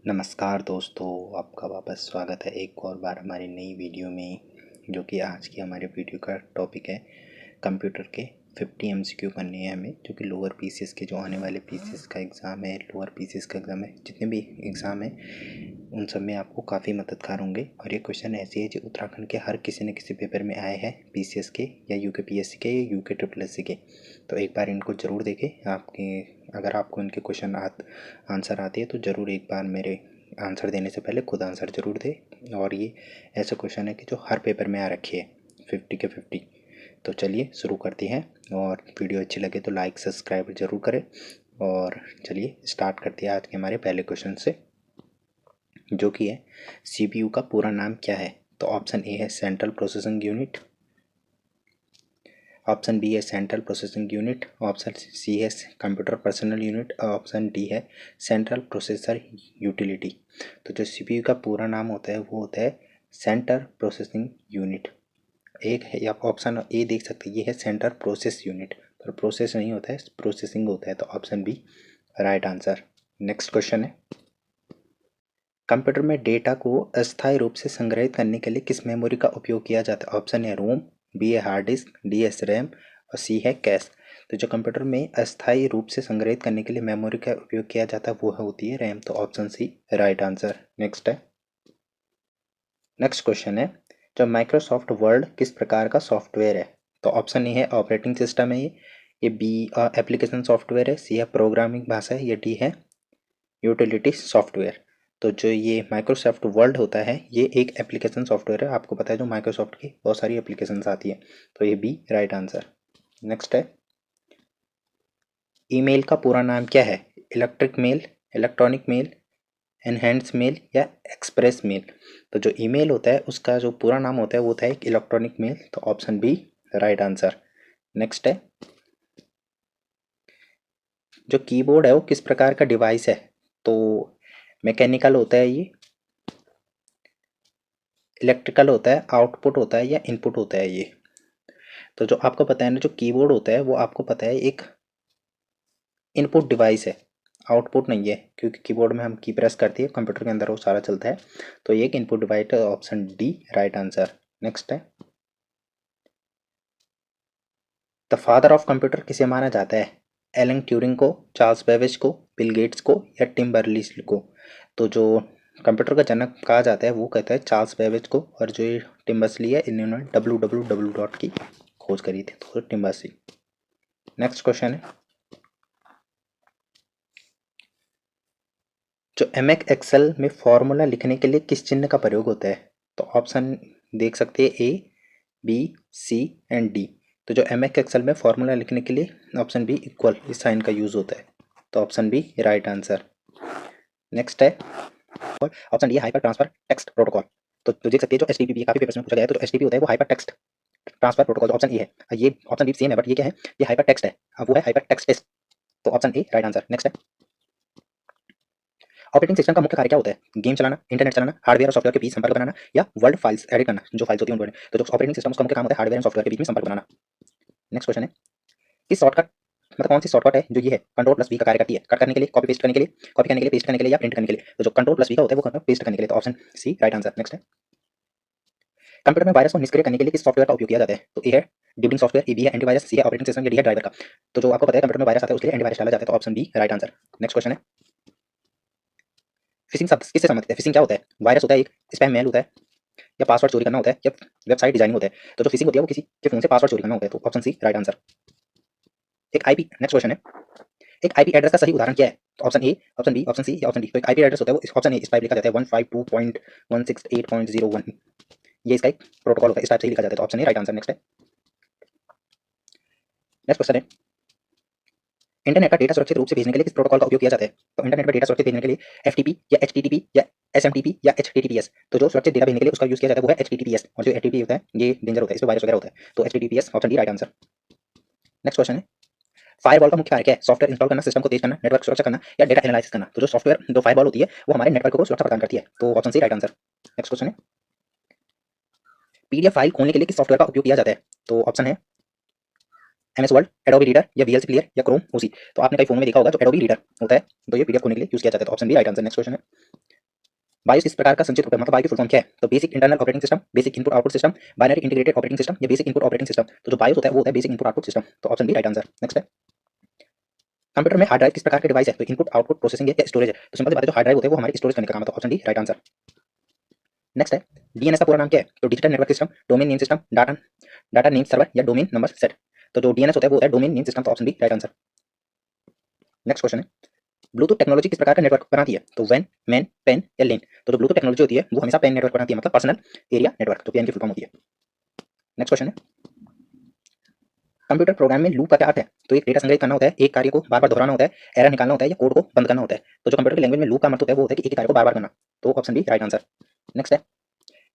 नमस्कार दोस्तों, आपका वापस स्वागत है एक और बार हमारी नई वीडियो में। जो कि आज की हमारे वीडियो का टॉपिक है कंप्यूटर के 50 एमसीक्यू करने हैं हमें, जो कि लोअर पीसीएस के जो आने वाले पीसीएस का एग्ज़ाम है, लोअर पीसीएस का एग्ज़ाम है, जितने भी एग्ज़ाम है उन सब में आपको काफ़ी मददगार होंगे। और ये क्वेश्चन ऐसे है जो उत्तराखंड के हर किसी न किसी पेपर में आए हैं, पीसीएस के या यूके पीएससी के या यूके ट्रिपल एससी के। तो एक बार इनको ज़रूर देखें। आपके अगर आपको इनके क्वेश्चन आंसर आते हैं तो ज़रूर एक बार मेरे आंसर देने से पहले खुद आंसर ज़रूर दें। और ये ऐसा क्वेश्चन है कि जो हर पेपर में आ रखी है 50 के 50। तो चलिए शुरू करते हैं, और वीडियो अच्छी लगे तो लाइक सब्सक्राइब ज़रूर करें। और चलिए स्टार्ट करते हैं आज के हमारे पहले क्वेश्चन से, जो कि है सीपीयू का पूरा नाम क्या है। तो ऑप्शन ए है central processing unit, option B है central processing unit, option C है कंप्यूटर पर्सनल यूनिट, और ऑप्शन डी है सेंट्रल प्रोसेसर यूटिलिटी। तो जो सीपीयू का पूरा नाम होता है वो होता है सेंट्रल प्रोसेसिंग यूनिट। एक है, आप ऑप्शन ए देख सकते हैं, ये है सेंट्रल प्रोसेस यूनिट, पर प्रोसेस नहीं होता है, प्रोसेसिंग होता है। तो option B right answer. Next question है, कंप्यूटर में डेटा को अस्थायी रूप से संग्रहित करने के लिए किस मेमोरी का उपयोग किया जाता है। ऑप्शन है रोम, बी है हार्ड डिस्क, डी है रैम, और सी है कैश। तो जो कंप्यूटर में अस्थायी रूप से संग्रहित करने के लिए मेमोरी का उपयोग किया जाता है वो होती है रैम। तो option C right answer. Next है, नेक्स्ट क्वेश्चन है, जो माइक्रोसॉफ्ट वर्ड किस प्रकार का सॉफ्टवेयर है। तो ऑप्शन ए है ऑपरेटिंग सिस्टम है, ये बी एप्लीकेशन सॉफ्टवेयर है, सी है प्रोग्रामिंग भाषा है, ये डी है यूटिलिटी सॉफ्टवेयर। तो जो ये माइक्रोसॉफ्ट वर्ड होता है ये एक एप्लीकेशन सॉफ्टवेयर है। आपको पता है जो माइक्रोसॉफ्ट की बहुत सारी एप्लीकेशंस आती है। तो ये बी राइट आंसर। नेक्स्ट है, ईमेल का पूरा नाम क्या है। Electric mail, electronic mail, enhance mail या एक्सप्रेस मेल। तो जो ईमेल होता है उसका जो पूरा नाम होता है वो होता है एक इलेक्ट्रॉनिक मेल। तो option B right answer. Next है, जो कीबोर्ड है वो किस प्रकार का डिवाइस है। तो मैकेनिकल होता है ये, इलेक्ट्रिकल होता है, आउटपुट होता है, या इनपुट होता है ये। तो जो आपको पता है ना, जो कीबोर्ड होता है वो आपको पता है एक इनपुट डिवाइस है, आउटपुट नहीं है, क्योंकि कीबोर्ड में हम की प्रेस करते हैं, कंप्यूटर के अंदर वो सारा चलता है। तो ये एक इनपुट डिवाइस है। Option D right answer. Next है, द फादर ऑफ कंप्यूटर किसे माना जाता है। एलन ट्यूरिंग को, चार्ल्स बेबेज को, बिल गेट्स को, या टिम बर्नर्स को। तो जो कंप्यूटर का जनक कहा जाता है वो कहता है चार्ल्स बेबेज को, और जो ये टिम बर्नर्स है इन्होंने www की खोज करी थी। तो टिम बर्नर्स। नेक्स्ट क्वेश्चन है, जो एमएस एक्सेल में फॉर्मूला लिखने के लिए किस चिन्ह का प्रयोग होता है। तो ऑप्शन देख सकते हैं A, B, C and D. तो जो एमएस एक्सेल में फॉर्मूला लिखने के लिए ऑप्शन बी इक्वल इस साइन का यूज होता है। तो option B right answer. Next है, option D hyper transfer text protocol. तो देख सकते हैं जो एचटीटीपी काफी पेपर्स में पूछा गया है, तो जो एचटीटीपी होता है वो hyper text transfer protocol. Option E है, ये ऑप्शन बी सेम है बट ये क्या है, ये हाइपर टेक्स्ट है, अब वो है हाइपर टेक्स्ट टेस्ट। तो ऑप्शन ए राइट आंसर। नेक्स्ट है, ऑपरेटिंग सिस्टम का मुख्य कार्य क्या होता है। गेम चलाना, इंटरनेट चलाना, हार्डवेयर और सॉफ्टवेयर के बीच संपर्क बनाना, या वर्ड फाइल्स एडिट करना, जो फाइल्स होती है उनको। तो जो ऑपरेटिंग सिस्टम उसका मुख्य काम होता है हार्डवेयर और सॉफ्टवेयर के बीच में संपर्क बनाना। नेक्स्ट क्वेश्चन है, किस शॉर्टकट मतलब कौन सी शॉर्टकट है जो ये है कंट्रोल प्लस वी का कार्य करती है। कट करने के लिए, कॉपी पेस्ट करने के लिए, कॉपी करने के लिए, पेस्ट करने के लिए, या प्रिंट करने के लिए। तो जो कंट्रोल प्लस वी का होता है वो पेस्ट करने के लिए। तो option C right answer. Next है, कंप्यूटर में वायरस को निष्क्रिय करने के लिए किस सॉफ्टवेयर का उपयोग किया जाता है। तो ए है डिबगिंग सॉफ्टवेयर, ए बी है एंटीवायरस, सी है ऑपरेटिंग सिस्टम, या डी है ड्राइवर का। तो जो आपको पता है कंप्यूटर में वायरस आता है उसके लिए एंटीवायरस डाला जाता है। तो option B right answer. Next question है, फिशिंग शब्द किससे संबंधित है। फिशिंग क्या होता है। वायरस होता है एक, स्पैम मेल होता है, या पासवर्ड चोरी करना होता है, या वेबसाइट डिजाइनिंग होता है। तो जो फिशिंग होती है वो किसी के फोन से पासवर्ड चोरी करना होता है। तो ऑप्शन सी राइट आंसर। एक आईपी, नेक्स्ट क्वेश्चन है, एक आईपी एड्रेस का सही उदाहरण क्या है। तो option A, option B, option C या ऑप्शन डी। तो एक आईपी एड्रेस होता है वो ऑप्शन ए इस टाइप लिखा जाता है 152.168.01। ये इसका एक प्रोटोकॉल होता है, इस टाइप से ही लिखा जाता है। तो ऑप्शन ए राइट आंसर। नेक्स्ट है, नेक्स्ट क्वेश्चन है, इंटरनेट का डेटा सुरक्षित रूप से भेजने के लिए किस प्रोटोकॉल का उपयोग किया जाता है। तो इंटरनेट पर डेटा सुरक्षित भेजने के लिए एफटीपी या एचटीटीपी या एसएमटीपी या एचटीटीपीएस। तो जो सुरक्षित डेटा भेजने के लिए उसका यूज किया जाता है वो है एचटीटीपीएस। और जो एचटीटीपी होता है ये डेंजर होता है, इसमें वायरस वगैरह होता है। तो HTTPS option D right answer. Next question है, फायरवॉल का मुख्य कार्य क्या है। सॉफ्टवेयर इंस्टॉल करना, सिस्टम को तेज करना, नेटवर्क सुरक्षा करना, या डेटा एनालिसिस करना। तो जो सॉफ्टवेयर जो फायरवॉल होती है वो हमारे नेटवर्क को सुरक्षा प्रदान करती है। तो option C right answer. Next question है, पीडीएफ फाइल खोलने के लिए किस सॉफ्टवेयर का उपयोग किया जाता है। तो ऑप्शन है एमएस वर्ड, एडोबी रीडर, या वीएलसी प्लेयर, या क्रोम ओसी। तो आपने कई फोन में देखा होगा जो एडोबी रीडर होता है तो ये पीडीएफ खोलने के लिए यूज किया जाता है। तो option B right answer. Next question है, बायोस किस प्रकार का संचित रूप है, मतलब बायो की फुल फॉर्म क्या है? तो basic internal operating system, basic input output system, binary integrated operating system या बेसिक इनपुट ऑपरेटिंग सिस्टम। तो जो बायोस होता है वो होता है बेसिक इनपुट आउटपुट सिस्टम। तो option B right answer. Next है, कंप्यूटर में हार्ड ड्राइव किस प्रकार के डिवाइस है? तो इनपुट आउटपुट प्रोसेसिंग या स्टोरेज है। तो सिंपल सी बात है, जो हार्ड ड्राइव होते हैं वो हमारे स्टोरेज करने का काम आता है। Option D right answer. Next है, डीएनएस का पूरा नाम क्या है? तो digital network system, domain name system, data data name server या डोमेन नंबर सेट। तो जो डीएनएस होता है वो होता है डोमेन नेम सिस्टम। तो option B right answer. Next question है, ब्लूटूथ टेक्नोलॉजी किस प्रकार का नेटवर्क बनाती है? तो वैन, मैन, पेन या लेन। तो जो ब्लूटूथ टेक्नोलॉजी होती है वो हमेशा पेन नेटवर्क बनाती है, मतलब पर्सनल एरिया नेटवर्क, जो पेन की फुल फॉर्म होती है। नेक्स्ट क्वेश्चन है, कंप्यूटर प्रोग्राम में लूप का क्या अर्थ है? तो एक डेटा संग्रहित करना होता है, एक कार्य को बार बार दोहराना होता है, एरर निकालना होता है या कोड को बंद करना होता है। तो जो कंप्यूटर की लैंग्वेज में लूप का मतलब होता है वो होता है कि एक ही कार्य को बार बार करना। तो option B right answer. Next है,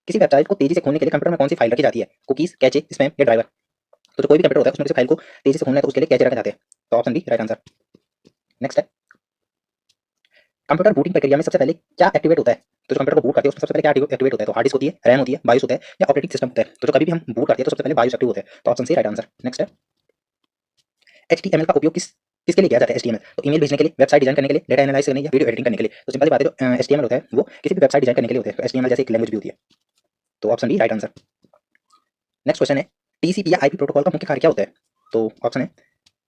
किसी वेबसाइट को तेजी से खोलने के लिए कंप्यूटर में कौन सी फाइल रखी जाती है? कुकीज, कैचे, स्पैम या ड्राइवर। तो जो कोई भी कंप्यूटर होता है उसमें किसी फाइल को तेजी से खोलना है तो उसके लिए कैचे रखे जाते हैं। तो option B right answer. Next है, कंप्यूटर बूटिंग प्रक्रिया में सबसे पहले क्या एक्टिवेट होता है? तो जो कंप्यूटर को बूट करते हैं उसमें सबसे पहले क्या एक्टिवेट होता है? तो हार्ड डिस्क होती है, रैम होती है, बायोस होता है या ऑपरेटिंग सिस्टम होता है। तो जो कभी भी हम बूट करते हैं तो सबसे पहले बायोस एक्टिव होता है। तो option C right answer. Next है, एचटीएमएल का उपयोग किसके लिए किया जाता है? एचटीएमएल तो ईमेल भेजने के लिए, वेबसाइट डिजाइन करने के लिए, डेटा एनालाइज करने या वीडियो एडिटिंग करने के लिए। तो सिंपल सी बात है, जो एचटीएमएल होता है वो किसी भी वेबसाइट डिजाइन करने के लिए होता है। तो एचटीएमएल जैसे एक लैंग्वेज भी होती है। तो option B right answer. Next question है, टीसीपी या आईपी प्रोटोकॉल का मुख्य कार्य क्या होता है? तो ऑप्शन है,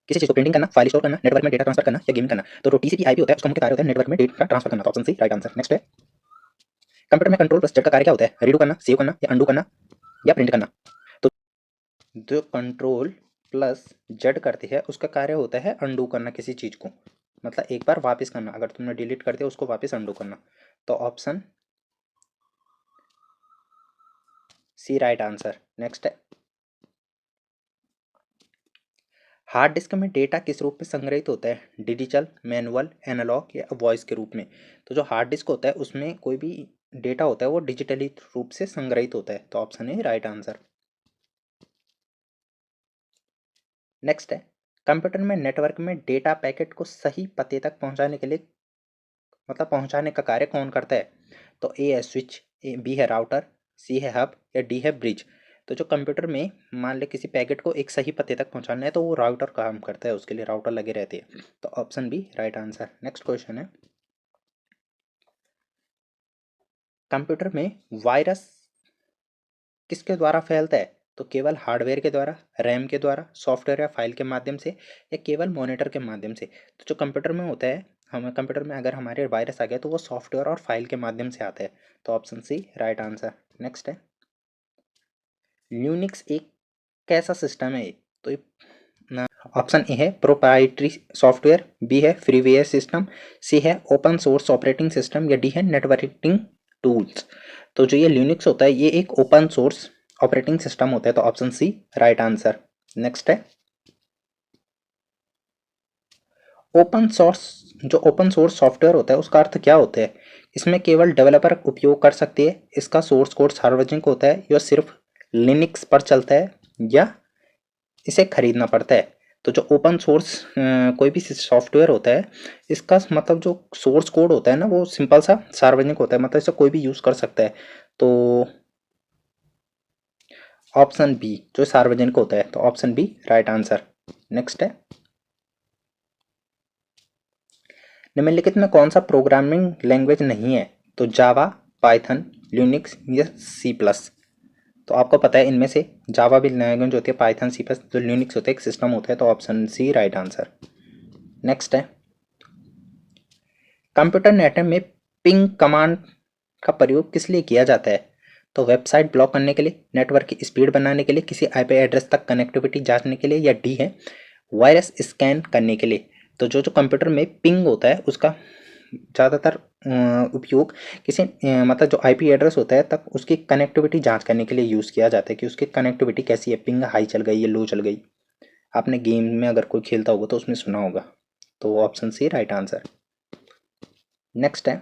किसी चीज को प्रिंटिंग करना, फाइल स्टोर करना, नेटवर्क में डेटा ट्रांसफर करना या गेमिंग करना। तो जो टीसीपी आईपी होता है उसका मुख्य कार्य होता है नेटवर्क में डेटा ट्रांसफर करना। तो option C right answer. Next है, कंप्यूटर में कंट्रोल प्लस जेड का कार्य क्या होता है? रीडू करना, सेव करना या अंडू करना या प्रिंट करना। तो जो कंट्रोल प्लस जेड करती है उसका कार्य होता है अंडू करना किसी चीज को, मतलब एक बार वापस करना। अगर तुमने डिलीट कर दिया उसको वापस अंडू करना। तो option C right answer. Next है, हार्ड डिस्क में डेटा किस रूप में संग्रहित होता है? डिजिटल, मैनुअल, एनालॉग या वॉइस के रूप में। तो जो हार्ड डिस्क होता है उसमें कोई भी डेटा होता है वो डिजिटली रूप से संग्रहित होता है। तो ऑप्शन है राइट आंसर। नेक्स्ट है, कंप्यूटर में नेटवर्क में डेटा पैकेट को सही पते तक पहुंचाने के लिए, मतलब पहुंचाने का कार्य कौन करता है? तो ए है स्विच, बी है राउटर, सी है हब या डी है ब्रिज। तो जो कंप्यूटर में मान ले किसी पैकेट को एक सही पते तक पहुंचाना है तो वो राउटर काम करता है, उसके लिए राउटर लगे रहते हैं। तो option B right answer. Next question है, कंप्यूटर में वायरस किसके द्वारा फैलता है? तो केवल हार्डवेयर के द्वारा, रैम के द्वारा, सॉफ्टवेयर या फाइल के माध्यम से या केवल मॉनिटर के माध्यम से। तो जो कंप्यूटर में होता है, हमें कंप्यूटर में अगर हमारे वायरस आ गया तो वो सॉफ्टवेयर और फाइल के माध्यम से आता है। तो option C right answer. Next है, ल्यूनिक्स एक कैसा सिस्टम है? तो ऑप्शन ए है प्रोप्राइटरी सॉफ्टवेयर, बी है फ्रीवेयर सिस्टम, सी है ओपन सोर्स ऑपरेटिंग सिस्टम या डी है नेटवर्किंग टूल्स। तो जो ये ल्यूनिक्स होता है ये एक ओपन सोर्स ऑपरेटिंग सिस्टम होता है। तो option C right answer. Next है, ओपन सोर्स, जो ओपन सोर्स सॉफ्टवेयर होता है उसका अर्थ क्या होता है? इसमें केवल डेवलपर उपयोग कर सकते हैं, इसका सोर्स कोड सार्वजनिक होता है, या सिर्फ लिनक्स पर चलता है, या इसे खरीदना पड़ता है। तो जो ओपन सोर्स कोई भी सॉफ्टवेयर होता है इसका मतलब जो सोर्स कोड होता है ना वो सिंपल सा सार्वजनिक होता है, मतलब इसे कोई भी यूज़ कर सकता है। तो ऑप्शन बी जो सार्वजनिक होता है। तो option B right answer. Next है, निम्नलिखित में कौन सा प्रोग्रामिंग लैंग्वेज नहीं है? तो जावा, पाइथन, ल्यूनिक्स या सी प्लस। तो आपको पता है इनमें से जावा भी लैंग्वेज होती है, पाइथन, सी प्लस, जो ल्यूनिक्स होता है एक सिस्टम होता है। तो option C right answer. Next है, कंप्यूटर नेटवर्क में पिंग कमांड का प्रयोग किस लिए किया जाता है? तो वेबसाइट ब्लॉक करने के लिए, नेटवर्क की स्पीड बनाने के लिए, किसी आईपी एड्रेस तक कनेक्टिविटी जांचने के लिए, या डी है वायरस स्कैन करने के लिए। तो जो जो कंप्यूटर में पिंग होता है उसका ज़्यादातर उपयोग किसी मतलब जो आईपी एड्रेस होता है तक उसकी कनेक्टिविटी जांच करने के लिए यूज़ किया जाता है कि उसकी कनेक्टिविटी कैसी है, पिंग हाई चल गई या लो चल गई। आपने गेम में अगर कोई खेलता होगा तो उसमें सुना होगा। तो option C right answer. Next है,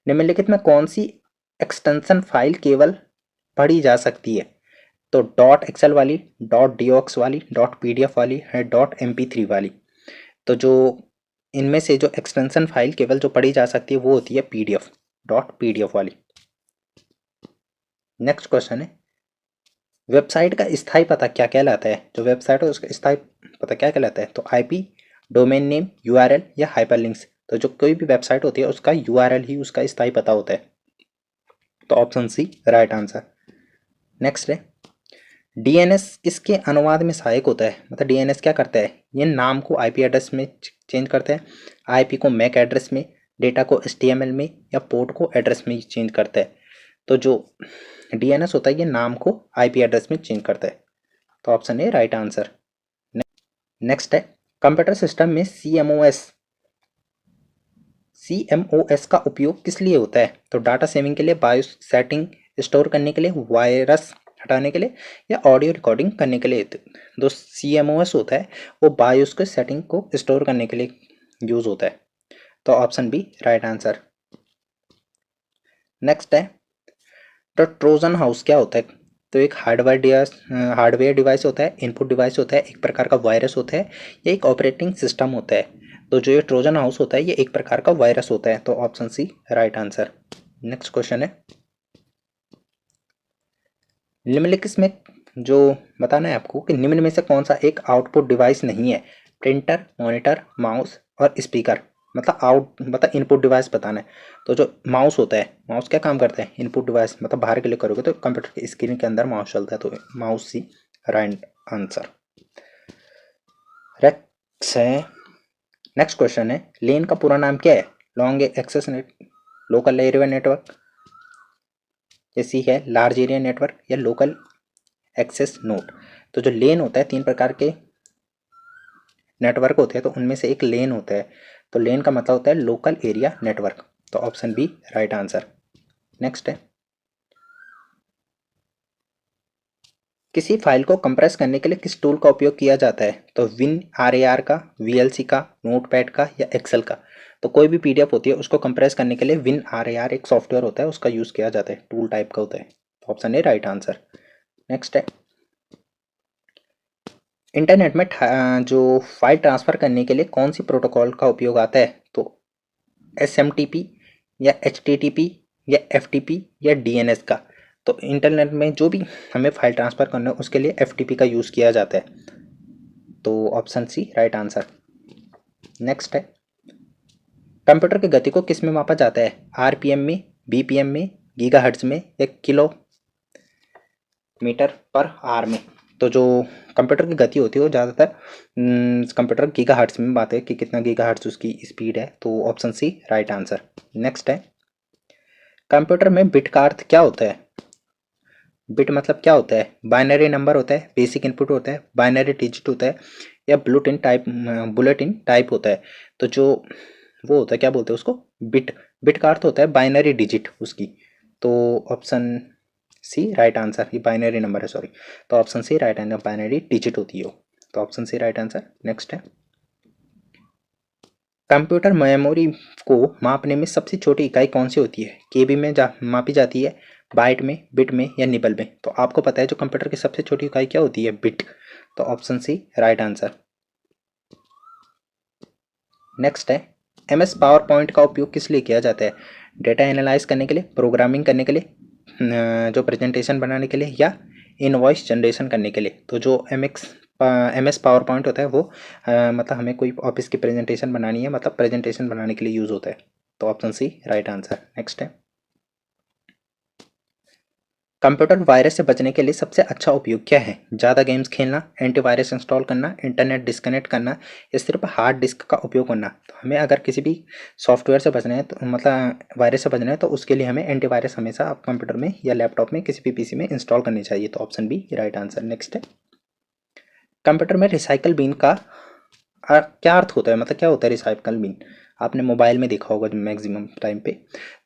निम्नलिखित में कौन सी एक्सटेंशन फाइल केवल पढ़ी जा सकती है? तो डॉट एक्सएल वाली, डॉट डीओक्स वाली, डॉट पीडीएफ वाली है, डॉट एमपी3 वाली। तो जो इनमें से जो एक्सटेंशन फाइल केवल जो पढ़ी जा सकती है वो होती है पीडीएफ, डॉट पीडीएफ वाली। नेक्स्ट क्वेश्चन है, वेबसाइट का स्थायी पता क्या कहलाता है? जो वेबसाइट है उसका स्थायी पता क्या कहलाता है? तो आईपी, डोमेन नेम, यूआरएल या हाइपरलिंक्स। तो जो कोई भी वेबसाइट होती है उसका यूआरएल ही उसका स्थायी पता होता है। तो option C right answer. Next है डीएनएस किसके अनुवाद में सहायक होता है, मतलब डीएनएस क्या करता है, ये नाम को आईपी एड्रेस में चेंज करता है, आईपी को मैक एड्रेस में, डेटा को एचटीएमएल में या पोर्ट को एड्रेस में चेंज करता है। तो जो डीएनएस होता है ये नाम को आईपी एड्रेस में चेंज करता है। तो ऑप्शन ए राइट आंसर। नेक्स्ट है कंप्यूटर सिस्टम में सीएमओएस का उपयोग किस लिए होता है, तो डाटा सेविंग के लिए, बायोस सेटिंग स्टोर करने के लिए, वायरस हटाने के लिए या ऑडियो रिकॉर्डिंग करने के लिए। जो सीएमओएस होता है वो बायोस के सेटिंग को स्टोर करने के लिए यूज होता है। तो option B right answer. Next है तो ट्रोजन हाउस क्या होता है, तो एक हार्डवेयर डिवाइस होता है, इनपुट डिवाइस होता है, एक प्रकार का वायरस होता है या एक ऑपरेटिंग सिस्टम होता है। तो जो ये ट्रोजन हाउस होता है ये एक प्रकार का वायरस होता है। तो option C right answer. Next question है निम्नलिखित में जो बताना है आपको कि निम्न में से कौन सा एक आउटपुट डिवाइस नहीं है, प्रिंटर, मॉनिटर, माउस और स्पीकर। मतलब इनपुट डिवाइस बताना है। तो जो माउस होता है, माउस क्या काम करता है, इनपुट डिवाइस, मतलब बाहर क्लिक करोगे तो कंप्यूटर की स्क्रीन के अंदर माउस चलता है। तो माउस सी राइट आंसर। नेक्स्ट क्वेश्चन है लेन का पूरा नाम क्या है, long axis net, local area network, या सी है लार्ज एरिया नेटवर्क या लोकल एक्सेस नोड। तो जो लेन होता है तीन प्रकार के नेटवर्क होते हैं, तो उनमें से एक लेन होता है। तो लेन का मतलब होता है लोकल एरिया नेटवर्क। तो option B right answer. Next है किसी फाइल को कंप्रेस करने के लिए किस टूल का उपयोग किया जाता है, तो विन आर का, वीएलसी का, नोटपैड का या एक्सेल का। तो कोई भी पीडीएफ होती है उसको कंप्रेस करने के लिए विन आर एक सॉफ्टवेयर होता है उसका यूज किया जाता है, टूल टाइप का होता है। Option A right answer. Next है इंटरनेट में जो फाइल ट्रांसफ़र करने के लिए कौन सी प्रोटोकॉल का उपयोग आता है, तो SMTP या HTTP या FTP या DNS का। तो इंटरनेट में जो भी हमें फाइल ट्रांसफ़र करना है उसके लिए FTP का यूज़ किया जाता है। तो option C right answer. Next है कंप्यूटर की गति को किस में मापा जाता है, RPM में, BPM में, गीगाहर्ट्ज में या किलो मीटर पर आवर में। तो जो कंप्यूटर की गति होती है वो ज़्यादातर कंप्यूटर गीगाहर्ट्ज में बात है कि कितना गीगाहर्ट्ज उसकी स्पीड है। तो option C right answer. Next है कंप्यूटर में बिट का अर्थ क्या होता है, बिट मतलब क्या होता है, बाइनरी नंबर होता है, बेसिक इनपुट होता है, बाइनरी डिजिट होता है या बुलेटिन टाइप होता है। तो जो वो होता है क्या बोलते हैं उसको, बिट। बिट का अर्थ होता है बाइनरी डिजिट उसकी। तो ऑप्शन सी राइट आंसर। ये बाइनरी नंबर है, सॉरी। तो option C right answer, binary digit होती है वो। तो option C right answer. Next है कंप्यूटर मेमोरी को मापने में सबसे छोटी इकाई कौन सी होती है, केबी में मापी जाती है, बाइट में, बिट में या निबल में। तो आपको पता है जो कंप्यूटर की सबसे छोटी इकाई क्या होती है, बिट। तो option C right answer. Next है MS पावर पॉइंट का उपयोग किस लिए किया जाता है, डेटा एनालाइज करने के लिए, प्रोग्रामिंग करने के लिए, जो प्रेजेंटेशन बनाने के लिए या इनवॉइस जनरेशन करने के लिए। तो जो MS पावर पॉइंट होता है वो मतलब हमें कोई ऑफिस की प्रेजेंटेशन बनानी है, मतलब प्रेजेंटेशन बनाने के लिए यूज़ होता है। तो option C right answer. Next है कंप्यूटर वायरस से बचने के लिए सबसे अच्छा उपयोग क्या है, ज़्यादा गेम्स खेलना, एंटीवायरस इंस्टॉल करना, इंटरनेट डिस्कनेक्ट करना या सिर्फ हार्ड डिस्क का उपयोग करना। तो हमें अगर किसी भी सॉफ्टवेयर से बचना है, तो मतलब वायरस से बचना है, तो उसके लिए हमें एंटीवायरस हमेशा आप कंप्यूटर में या लैपटॉप में किसी भी पीसी में इंस्टॉल करनी चाहिए। तो option B right answer. Next है कंप्यूटर में रिसाइकल बिन का क्या अर्थ होता है, मतलब क्या होता है रिसाइकल बिन। आपने मोबाइल में देखा होगा मैक्सिमम टाइम पे।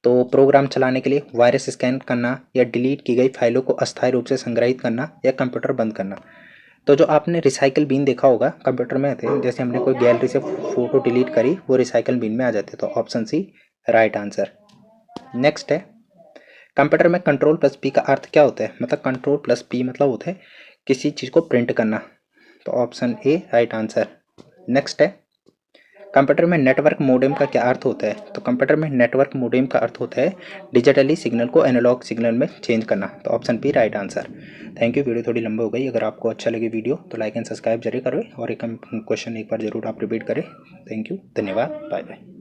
तो प्रोग्राम चलाने के लिए, वायरस स्कैन करना या डिलीट की गई फाइलों को अस्थायी रूप से संग्रहित करना या कंप्यूटर बंद करना। तो जो आपने रिसाइकल बिन देखा होगा कंप्यूटर में आते हैं, जैसे हमने कोई गैलरी से फोटो डिलीट करी वो रिसाइकल बिन में आ जाते हैं। तो option C right answer. Next है कंप्यूटर में कंट्रोल प्लस पी का अर्थ क्या होता है, मतलब कंट्रोल प्लस पी मतलब होता है किसी चीज़ को प्रिंट करना। तो ऑप्शन ए राइट आंसर। नेक्स्ट है कंप्यूटर में नेटवर्क मोडेम का क्या अर्थ होता है, तो कंप्यूटर में नेटवर्क मोडेम का अर्थ होता है डिजिटली सिग्नल को एनालॉग सिग्नल में चेंज करना। तो option B right answer. Thank you. Video थोड़ी लंबी हो गई, अगर आपको अच्छा लगे वीडियो तो लाइक एंड सब्सक्राइब जरूर करें और एक क्वेश्चन एक बार जरूर आप रिपीट करें। थैंक यू, धन्यवाद, बाय बाय।